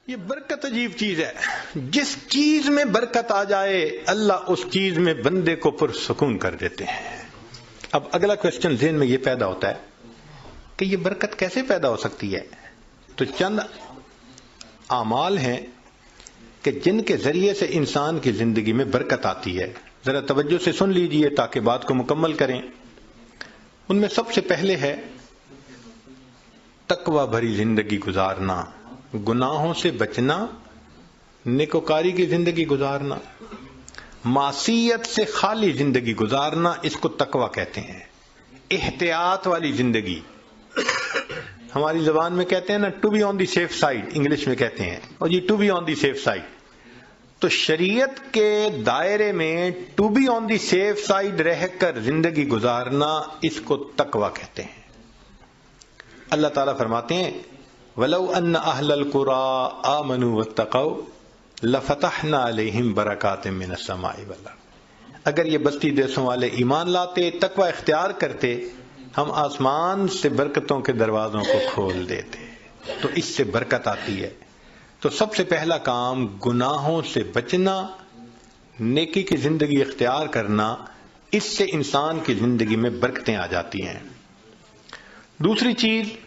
یہ برکت عجیب چیز ہے. جس چیز میں برکت آ جائے اللہ اس چیز میں بندے کو پرسکون کر دیتے ہیں. اب اگلا کوشچن ذہن میں یہ پیدا ہوتا ہے کہ یہ برکت کیسے پیدا ہو سکتی ہے؟ تو چند اعمال ہیں کہ جن کے ذریعے سے انسان کی زندگی میں برکت آتی ہے. ذرا توجہ سے سن لیجئے تاکہ بات کو مکمل کریں. ان میں سب سے پہلے ہے تقوی بھری زندگی گزارنا، گناہوں سے بچنا، نیکوکاری کی زندگی گزارنا، معصیت سے خالی زندگی گزارنا، اس کو تقوی کہتے ہیں. احتیاط والی زندگی، ہماری زبان میں کہتے ہیں نا to be on the safe side, English میں کہتے ہیں اور یہ to be on the safe side. تو شریعت کے دائرے میں to be on the safe side رہ کر زندگی گزارنا، اس کو تقوی کہتے ہیں. اللہ تعالیٰ فرماتے ہیں وَلَوْ أَنَّ أَهْلَ الْقُرَىٰ آمَنُوا وَاتَّقَوْا لَفَتَحْنَا عَلَيْهِمْ بَرَكَاتٍ مِّنَ السَّمَاءِ وَالْأَرْضِ. اگر یہ بستی دیسوں والے ایمان لاتے، تقوی اختیار کرتے، ہم آسمان سے برکتوں کے دروازوں کو کھول دیتے. تو اس سے برکت آتی ہے. تو سب سے پہلا کام گناہوں سے بچنا، نیکی کی زندگی اختیار کرنا، اس سے انسان کی زندگی میں برکتیں آ جاتی ہیں. دوسری چیز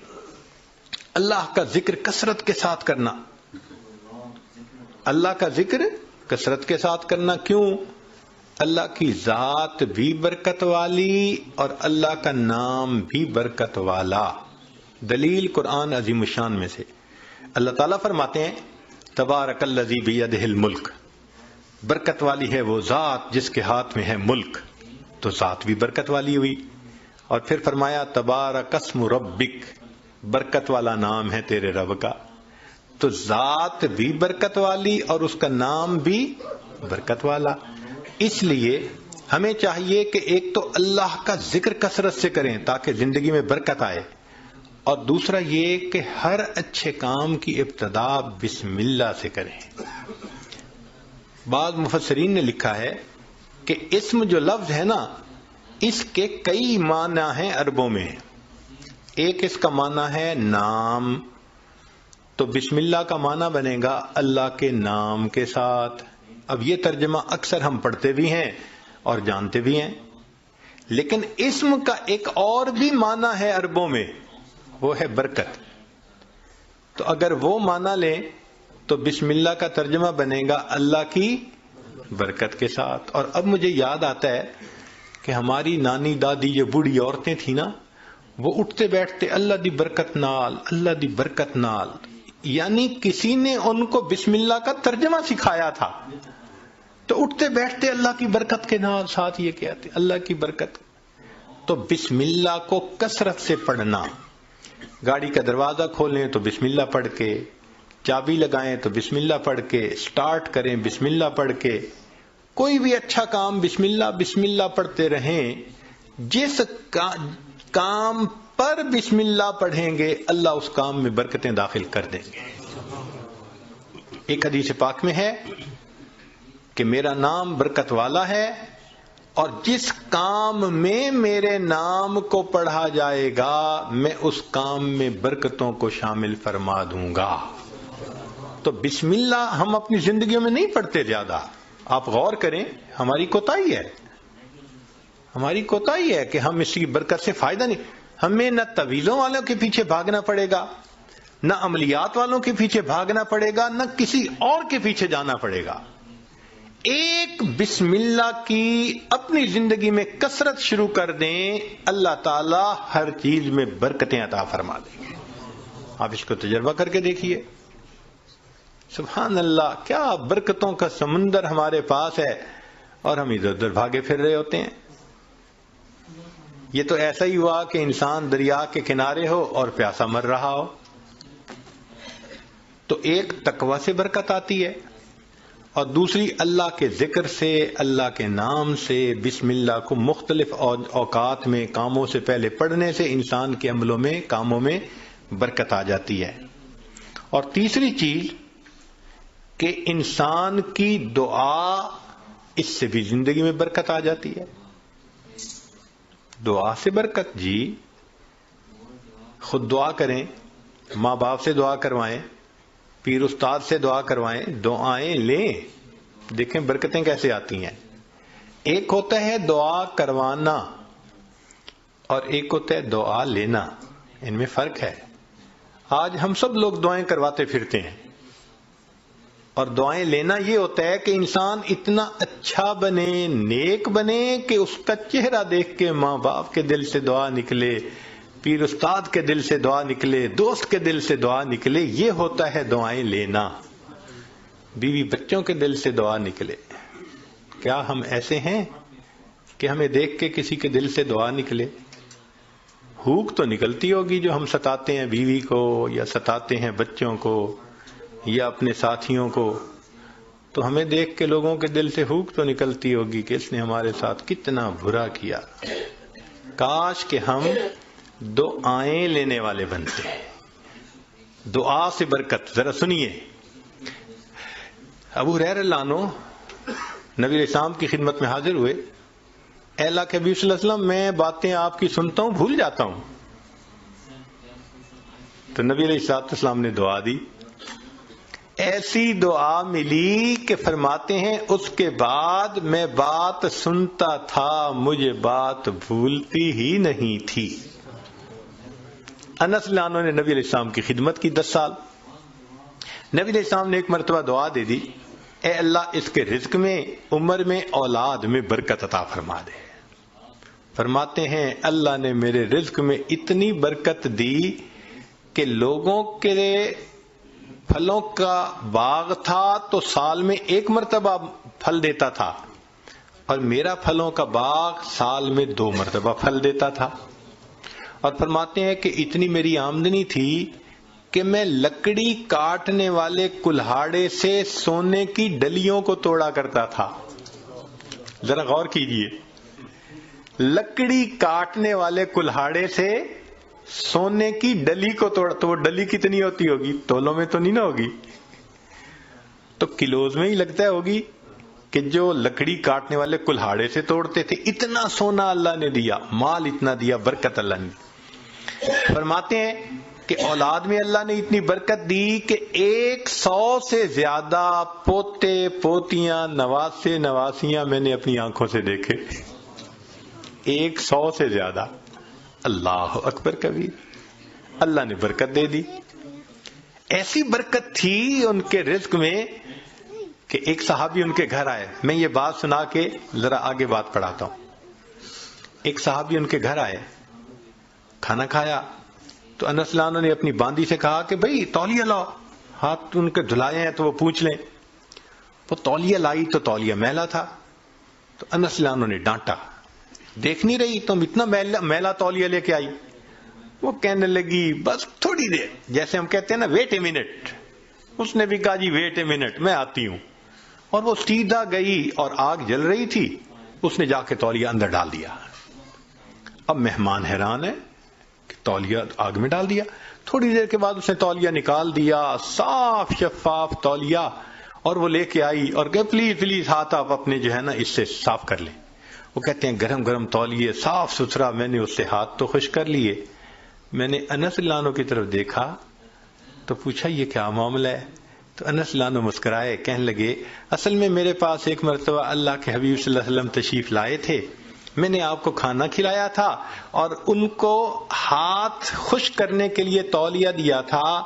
اللہ کا ذکر کثرت کے ساتھ کرنا. اللہ کا ذکر کثرت کے ساتھ کرنا. کیوں؟ اللہ کی ذات بھی برکت والی اور اللہ کا نام بھی برکت والا. دلیل قرآن عظیم الشان میں سے اللہ تعالیٰ فرماتے ہیں تبارک الذی بیدہ الملک، برکت والی ہے وہ ذات جس کے ہاتھ میں ہے ملک. تو ذات بھی برکت والی ہوئی. اور پھر فرمایا تبارک اسم ربک، برکت والا نام ہے تیرے رب کا. تو ذات بھی برکت والی اور اس کا نام بھی برکت والا. اس لیے ہمیں چاہیے کہ ایک تو اللہ کا ذکر کثرت سے کریں تاکہ زندگی میں برکت آئے، اور دوسرا یہ کہ ہر اچھے کام کی ابتدا بسم اللہ سے کریں. بعض مفسرین نے لکھا ہے کہ اسم جو لفظ ہے نا، اس کے کئی معنی ہیں عربوں میں. ایک اس کا معنی ہے نام، تو بسم اللہ کا معنی بنے گا اللہ کے نام کے ساتھ. اب یہ ترجمہ اکثر ہم پڑھتے بھی ہیں اور جانتے بھی ہیں. لیکن اسم کا ایک اور بھی معنی ہے عربوں میں، وہ ہے برکت. تو اگر وہ معنی لیں تو بسم اللہ کا ترجمہ بنے گا اللہ کی برکت کے ساتھ. اور اب مجھے یاد آتا ہے کہ ہماری نانی دادی جو بوڑھی عورتیں تھیں نا، وہ اٹھتے بیٹھتے اللہ دی برکت نال، اللہ دی برکت نال، یعنی کسی نے ان کو بسم اللہ کا ترجمہ سکھایا تھا. تو اٹھتے بیٹھتے اللہ کی برکت کے نال، ساتھ یہ کہتے اللہ کی برکت. تو بسم اللہ کو کثرت سے پڑھنا. گاڑی کا دروازہ کھولیں تو بسم اللہ پڑھ کے، چابی لگائیں تو بسم اللہ پڑھ کے، سٹارٹ کریں بسم اللہ پڑھ کے، کوئی بھی اچھا کام بسم اللہ پڑھتے رہیں. جس کام پر بسم اللہ پڑھیں گے اللہ اس کام میں برکتیں داخل کر دیں گے. ایک حدیث پاک میں ہے کہ میرا نام برکت والا ہے اور جس کام میں میرے نام کو پڑھا جائے گا میں اس کام میں برکتوں کو شامل فرما دوں گا. تو بسم اللہ ہم اپنی زندگیوں میں نہیں پڑھتے زیادہ. آپ غور کریں، ہماری کوتاہی ہے کہ ہم اس کی برکت سے فائدہ نہیں. ہمیں نہ طویلوں والوں کے پیچھے بھاگنا پڑے گا، نہ عملیات والوں کے پیچھے بھاگنا پڑے گا، نہ کسی اور کے پیچھے جانا پڑے گا. ایک بسم اللہ کی اپنی زندگی میں کثرت شروع کر دیں، اللہ تعالی ہر چیز میں برکتیں عطا فرما دیں گے. آپ اس کو تجربہ کر کے دیکھیے. سبحان اللہ، کیا برکتوں کا سمندر ہمارے پاس ہے اور ہم ادھر ادھر بھاگے پھر رہے ہوتے ہیں. یہ تو ایسا ہی ہوا کہ انسان دریا کے کنارے ہو اور پیاسا مر رہا ہو. تو ایک تقوی سے برکت آتی ہے اور دوسری اللہ کے ذکر سے، اللہ کے نام سے. بسم اللہ کو مختلف اوقات میں کاموں سے پہلے پڑھنے سے انسان کے عملوں میں، کاموں میں برکت آ جاتی ہے. اور تیسری چیز کہ انسان کی دعا، اس سے بھی زندگی میں برکت آ جاتی ہے. دعا سے برکت، جی خود دعا کریں، ماں باپ سے دعا کروائیں، پیر استاد سے دعا کروائیں، دعائیں لیں، دیکھیں برکتیں کیسے آتی ہیں۔ ایک ہوتا ہے دعا کروانا اور ایک ہوتا ہے دعا لینا، ان میں فرق ہے۔ آج ہم سب لوگ دعائیں کرواتے پھرتے ہیں، اور دعائیں لینا یہ ہوتا ہے کہ انسان اتنا اچھا بنے، نیک بنے کہ اس کا چہرہ دیکھ کے ماں باپ کے دل سے دعا نکلے، پیر استاد کے دل سے دعا نکلے، دوست کے دل سے دعا نکلے، یہ ہوتا ہے دعائیں لینا۔ بیوی بچوں کے دل سے دعا نکلے، کیا ہم ایسے ہیں کہ ہمیں دیکھ کے کسی کے دل سے دعا نکلے؟ ہوک تو نکلتی ہوگی جو ہم ستاتے ہیں بیوی کو یا ستاتے ہیں بچوں کو یا اپنے ساتھیوں کو، تو ہمیں دیکھ کے لوگوں کے دل سے ہوک تو نکلتی ہوگی کہ اس نے ہمارے ساتھ کتنا برا کیا۔ کاش کہ ہم دعائیں لینے والے بنتے ہیں، دعا سے برکت۔ ذرا سنیے، ابو ہریرہ رضی اللہ عنہ نبی علیہ السلام کی خدمت میں حاضر ہوئے۔ اے اللہ کے حبیب صلی اللہ علیہ وسلم، میں باتیں آپ کی سنتا ہوں بھول جاتا ہوں۔ تو نبی علیہ السلام نے دعا دی، ایسی دعا ملی کہ فرماتے ہیں اس کے بعد میں بات سنتا تھا، مجھے بات بھولتی ہی نہیں تھی۔ انس رضی اللہ عنہ نے نبی علیہ السلام کی خدمت کی 10 سال۔ نبی علیہ السلام نے ایک مرتبہ دعا دے دی، اے اللہ اس کے رزق میں، عمر میں، اولاد میں برکت عطا فرما دے۔ فرماتے ہیں اللہ نے میرے رزق میں اتنی برکت دی کہ لوگوں کے پھلوں کا باغ تھا تو سال میں 1 مرتبہ پھل دیتا تھا، اور میرا پھلوں کا باغ سال میں 2 مرتبہ پھل دیتا تھا۔ اور فرماتے ہیں کہ اتنی میری آمدنی تھی کہ میں لکڑی کاٹنے والے کلہاڑے سے سونے کی ڈلیوں کو توڑا کرتا تھا۔ ذرا غور کیجئے، لکڑی کاٹنے والے کلہاڑے سے سونے کی ڈلی کو توڑا، تو وہ ڈلی کتنی ہوتی ہوگی؟ تولوں میں تو نہیں نہ ہوگی، تو کلوز میں ہی لگتا ہوگی کہ جو لکڑی کاٹنے والے کلہاڑے سے توڑتے تھے۔ اتنا سونا اللہ نے دیا، مال اتنا دیا، برکت اللہ نے۔ فرماتے ہیں کہ اولاد میں اللہ نے اتنی برکت دی کہ 100 سے زیادہ پوتے پوتیاں نواسے نواسیاں میں نے اپنی آنکھوں سے دیکھے۔ 100 سے زیادہ، اللہ اکبر کبیر، اللہ نے برکت دے دی۔ ایسی برکت تھی ان کے رزق میں کہ ایک صحابی ان کے گھر آئے۔ میں یہ بات سنا کے ذرا آگے بات پڑھاتا ہوں۔ ایک صحابی ان کے گھر آئے، کھانا کھایا تو انس رضی اللہ عنہ نے اپنی باندی سے کہا کہ بھئی تولیہ لاؤ، ہاتھ ان کے دھلائے ہیں تو وہ پوچھ لیں۔ وہ تولیہ لائی تو تولیہ میلا تھا، تو انس رضی اللہ عنہ نے ڈانٹا، دیکھ نہیں رہی تم اتنا میلا تولیہ لے کے آئی؟ وہ کہنے لگی بس تھوڑی دیر، جیسے ہم کہتے ہیں نا ویٹ اے منٹ۔ اس نے بھی کہا جی ویٹ اے منٹ، میں آتی ہوں۔ اور وہ سیدھا گئی اور آگ جل رہی تھی، اس نے جا کے تولیہ اندر ڈال دیا۔ اب مہمان حیران ہے کہ تولیہ آگ میں ڈال دیا۔ تھوڑی دیر کے بعد اس نے تولیہ نکال دیا، صاف شفاف تولیہ، اور وہ لے کے آئی اور کہ پلیز پلیز ہاتھ آپ اپنے جو ہے نا اس سے صاف کر لیں۔ وہ کہتے ہیں گرم گرم تولیے، صاف ستھرا، میں نے اس سے ہاتھ تو خشک کر لیے۔ میں نے انس رضی اللہ عنہ کی طرف دیکھا تو پوچھا یہ کیا معاملہ ہے؟ تو انس رضی اللہ عنہ مسکرائے، کہنے لگے اصل میں میرے پاس ایک مرتبہ اللہ کے حبیب صلی اللہ علیہ وسلم تشریف لائے تھے، میں نے آپ کو کھانا کھلایا تھا اور ان کو ہاتھ خشک کرنے کے لیے تولیہ دیا تھا۔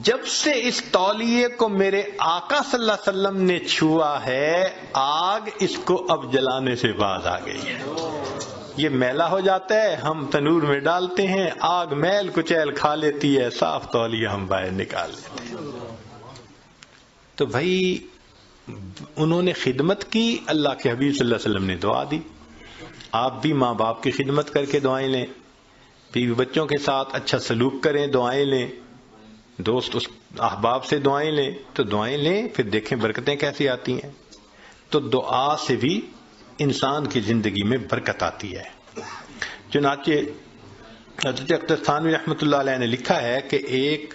جب سے اس تولیے کو میرے آقا صلی اللہ علیہ وسلم نے چھوا ہے، آگ اس کو اب جلانے سے باز آ گئی ہے۔ یہ میلا ہو جاتا ہے، ہم تنور میں ڈالتے ہیں، آگ میل کچیل کھا لیتی ہے، صاف تولیہ ہم باہر نکال لیتے ہیں۔ تو بھائی انہوں نے خدمت کی، اللہ کے حبیب صلی اللہ علیہ وسلم نے دعا دی۔ آپ بھی ماں باپ کی خدمت کر کے دعائیں لیں، بیوی بچوں کے ساتھ اچھا سلوک کریں، دعائیں لیں، دوست احباب سے دعائیں لیں، تو دعائیں لیں، پھر دیکھیں برکتیں کیسی آتی ہیں۔ تو دعا سے بھی انسان کی زندگی میں برکت آتی ہے۔ چنانچہ حضرت اختر تھانوی رحمۃ اللہ علیہ نے لکھا ہے کہ ایک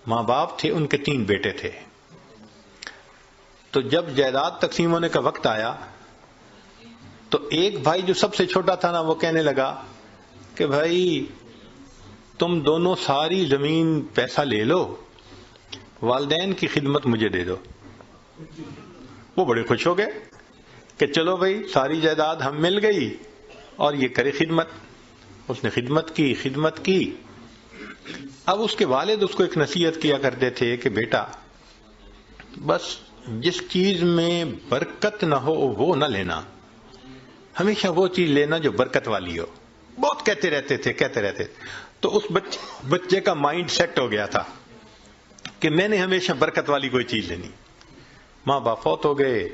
ماں باپ تھے، ان کے 3 بیٹے تھے۔ تو جب جائیداد تقسیم ہونے کا وقت آیا تو ایک بھائی جو سب سے چھوٹا تھا نا، وہ کہنے لگا کہ بھائی تم دونوں ساری زمین پیسہ لے لو والدین کی خدمت مجھے دے دو۔ وہ بڑے خوش ہو گئے کہ چلو بھائی ساری جائیداد ہم مل گئی اور یہ کرے خدمت۔ اس نے خدمت کی۔ اب اس کے والد اس کو ایک نصیحت کیا کرتے تھے کہ بیٹا بس جس چیز میں برکت نہ ہو وہ نہ لینا، ہمیشہ وہ چیز لینا جو برکت والی ہو۔ بہت کہتے رہتے تھے۔ تو اس بچے کا مائنڈ سیٹ ہو گیا تھا کہ میں نے ہمیشہ برکت والی کوئی چیز لینی۔ ماں باپ فوت ہو گئے۔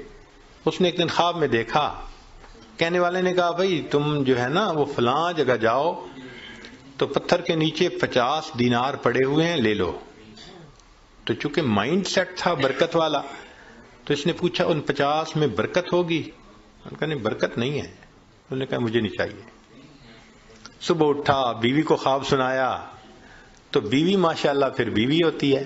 اس نے ایک دن خواب میں دیکھا، کہنے والے نے کہا بھائی تم جو ہے نا وہ فلاں جگہ جاؤ تو پتھر کے نیچے 50 دینار پڑے ہوئے ہیں، لے لو۔ تو چونکہ مائنڈ سیٹ تھا برکت والا تو اس نے پوچھا ان 50 میں برکت ہوگی؟ انہوں نے کہا نہیں برکت نہیں ہے۔ انہوں نے کہا مجھے نہیں چاہیے۔ صبح اٹھا، بیوی کو خواب سنایا تو بیوی ماشاءاللہ پھر بیوی ہوتی ہے،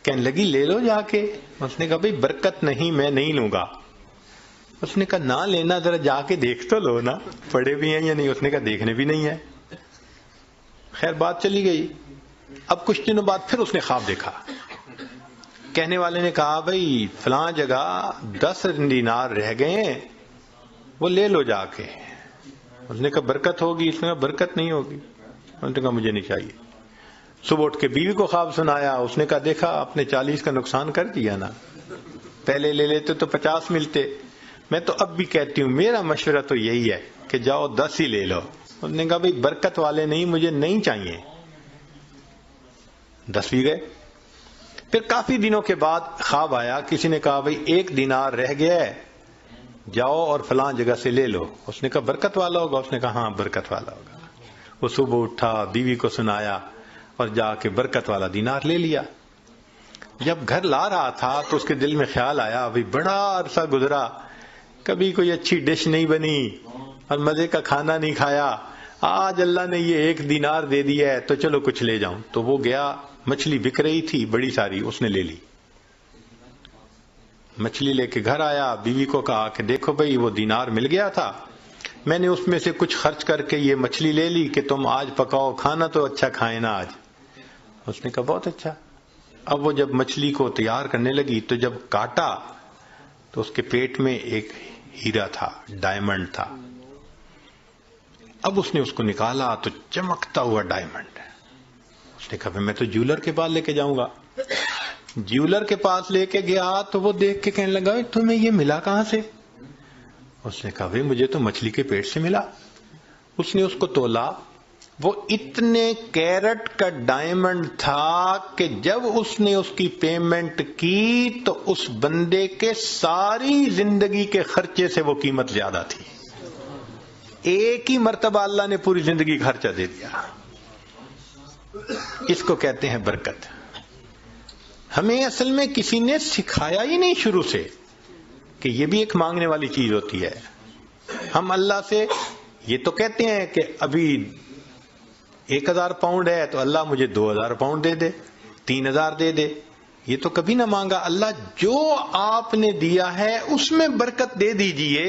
کہنے لگی لے لو جا کے۔ اس نے کہا بھئی برکت نہیں، میں نہیں لوں گا۔ اس نے کہا نہ لینا، ذرا جا کے دیکھ تو لو نا پڑے بھی ہیں یا نہیں۔ اس نے کہا دیکھنے بھی نہیں ہے۔ خیر بات چلی گئی۔ اب کچھ دنوں بعد پھر اس نے خواب دیکھا، کہنے والے نے کہا بھئی فلاں جگہ 10 دینار رہ گئے ہیں، وہ لے لو جا کے۔ اس نے کہا برکت ہوگی؟ اس نے کہا برکت نہیں ہوگی۔ اس نے کہا مجھے نہیں چاہیے۔ صبح اٹھ کے بیوی کو خواب سنایا، اس نے کہا دیکھا آپ نے 40 کا نقصان کر دیا نا، پہلے لے لیتے تو 50 ملتے۔ میں تو اب بھی کہتی ہوں میرا مشورہ تو یہی ہے کہ جاؤ 10 ہی لے لو۔ اس نے کہا بھئی برکت والے نہیں، مجھے نہیں چاہیے۔ 10 بھی گئے۔ پھر کافی دنوں کے بعد خواب آیا، کسی نے کہا بھئی 1 دینار رہ گیا ہے، جاؤ اور فلاں جگہ سے لے لو۔ اس نے کہا برکت والا ہوگا؟ اس نے کہا ہاں برکت والا ہوگا۔ وہ صبح اٹھا، بیوی کو سنایا اور جا کے برکت والا دینار لے لیا۔ جب گھر لا رہا تھا تو اس کے دل میں خیال آیا بھئی بڑا عرصہ گزرا، کبھی کوئی اچھی ڈش نہیں بنی اور مزے کا کھانا نہیں کھایا، آج اللہ نے یہ 1 دینار دے دیا ہے تو چلو کچھ لے جاؤں۔ تو وہ گیا، مچھلی بک رہی تھی بڑی ساری، اس نے لے لی۔ مچھلی لے کے گھر آیا، بیوی کو کہا کہ دیکھو بھئی وہ دینار مل گیا تھا، میں نے اس میں سے کچھ خرچ کر کے یہ مچھلی لے لی کہ تم آج پکاؤ، کھانا تو اچھا کھائے نا آج۔ اس نے کہا بہت اچھا۔ اب وہ جب مچھلی کو تیار کرنے لگی تو جب کاٹا تو اس کے پیٹ میں ایک ہیرا تھا، ڈائمنڈ تھا۔ اب اس نے اس کو نکالا تو چمکتا ہوا ڈائمنڈ۔ اس نے کہا میں تو جیولر کے پاس لے کے جاؤں گا۔ جیولر کے پاس لے کے گیا تو وہ دیکھ کے کہنے لگا تمہیں یہ ملا کہاں سے؟ اس نے کہا بھئی مجھے تو مچھلی کے پیٹ سے ملا۔ اس نے اس کو تولا، وہ اتنے کیرٹ کا ڈائمنڈ تھا کہ جب اس نے اس کی پیمنٹ کی تو اس بندے کے ساری زندگی کے خرچے سے وہ قیمت زیادہ تھی۔ ایک ہی مرتبہ اللہ نے پوری زندگی کا خرچہ دے دیا۔ اس کو کہتے ہیں برکت۔ ہمیں اصل میں کسی نے سکھایا ہی نہیں شروع سے کہ یہ بھی ایک مانگنے والی چیز ہوتی ہے۔ ہم اللہ سے یہ تو کہتے ہیں کہ ابھی 1000 پاؤنڈ ہے تو اللہ مجھے 2000 پاؤنڈ دے دے، 3000 دے دے۔ یہ تو کبھی نہ مانگا۔ اللہ جو آپ نے دیا ہے اس میں برکت دے دیجئے،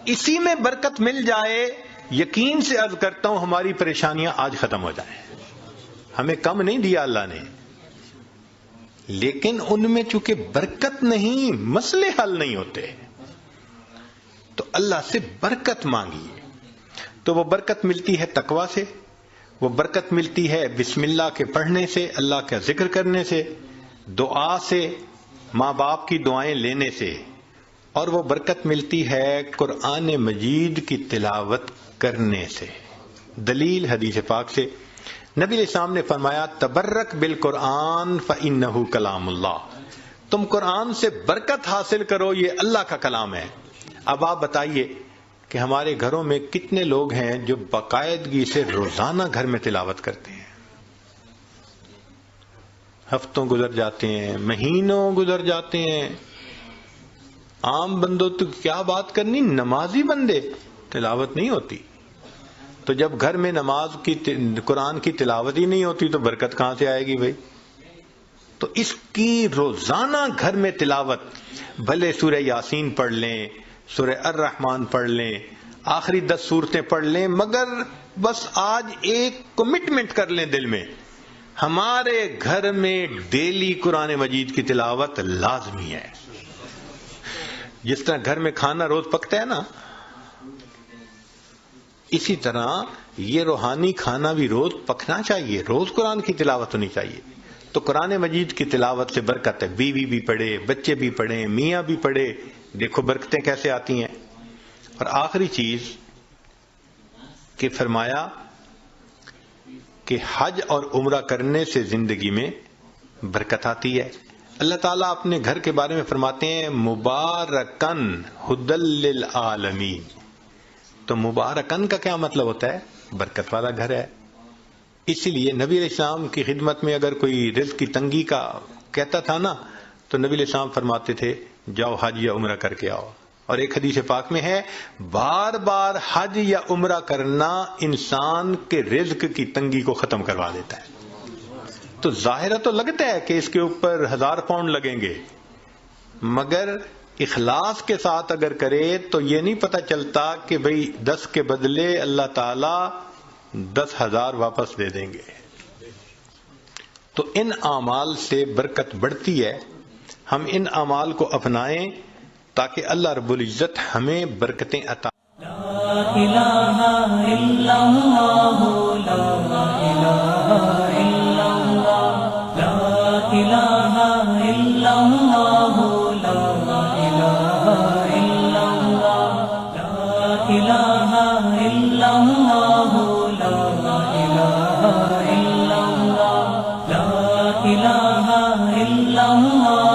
اسی میں برکت مل جائے۔ یقین سے عرض کرتا ہوں ہماری پریشانیاں آج ختم ہو جائیں۔ ہمیں کم نہیں دیا اللہ نے، لیکن ان میں چونکہ برکت نہیں، مسئلے حل نہیں ہوتے، تو اللہ سے برکت مانگیے۔ تو وہ برکت ملتی ہے تقوی سے، وہ برکت ملتی ہے بسم اللہ کے پڑھنے سے، اللہ کا ذکر کرنے سے، دعا سے، ماں باپ کی دعائیں لینے سے، اور وہ برکت ملتی ہے قرآن مجید کی تلاوت کرنے سے۔ دلیل حدیث پاک سے نبی علیہ السلام نے فرمایا تبرک بالقرآن فإنہ کلام اللہ، تم قرآن سے برکت حاصل کرو، یہ اللہ کا کلام ہے۔ اب آپ بتائیے کہ ہمارے گھروں میں کتنے لوگ ہیں جو باقاعدگی سے روزانہ گھر میں تلاوت کرتے ہیں؟ ہفتوں گزر جاتے ہیں، مہینوں گزر جاتے ہیں، عام بندوں تو کیا بات کرنی، نمازی بندے تلاوت نہیں ہوتی۔ تو جب گھر میں نماز کی قرآن کی تلاوت ہی نہیں ہوتی تو برکت کہاں سے آئے گی بھائی؟ تو اس کی روزانہ گھر میں تلاوت، بھلے سورہ یاسین پڑھ لیں، سورہ الرحمن پڑھ لیں، آخری 10 سورتیں پڑھ لیں، مگر بس آج ایک کمٹمنٹ کر لیں دل میں ہمارے گھر میں ڈیلی قرآن مجید کی تلاوت لازمی ہے. جس طرح گھر میں کھانا روز پکتا ہے نا، اسی طرح یہ روحانی کھانا بھی روز پکنا چاہیے، روز قرآن کی تلاوت ہونی چاہیے. تو قرآن مجید کی تلاوت سے برکت ہے. بیوی بھی پڑھے، بچے بھی پڑھیں، میاں بھی پڑھے، دیکھو برکتیں کیسے آتی ہیں. اور آخری چیز کہ فرمایا کہ حج اور عمرہ کرنے سے زندگی میں برکت آتی ہے. اللہ تعالیٰ اپنے گھر کے بارے میں فرماتے ہیں مبارکن ہدی للعالمین. تو مبارکن کا کیا مطلب ہوتا ہے؟ برکت والا گھر ہے. اسی لیے نبی علیہ السلام کی خدمت میں اگر کوئی رزق کی تنگی کا کہتا تھا نا، تو نبی علیہ السلام فرماتے تھے جاؤ حج یا عمرہ کر کے آؤ. اور ایک حدیث پاک میں ہے بار بار حج یا عمرہ کرنا انسان کے رزق کی تنگی کو ختم کروا دیتا ہے. تو ظاہرہ تو لگتا ہے کہ اس کے اوپر 1000 پاؤنڈ لگیں گے، مگر اخلاص کے ساتھ اگر کرے تو یہ نہیں پتہ چلتا کہ بھئی 10 کے بدلے اللہ تعالی 10,000 واپس دے دیں گے. تو ان اعمال سے برکت بڑھتی ہے. ہم ان اعمال کو اپنائیں تاکہ اللہ رب العزت ہمیں برکتیں عطا. لا الہ الا اللہ، لا الہ الا اللہ، لا الہ الا اللہ، لا الہ الا اللہ، لا الہ الا اللہ، لا الہ الا اللہ، لا الہ الا اللہ.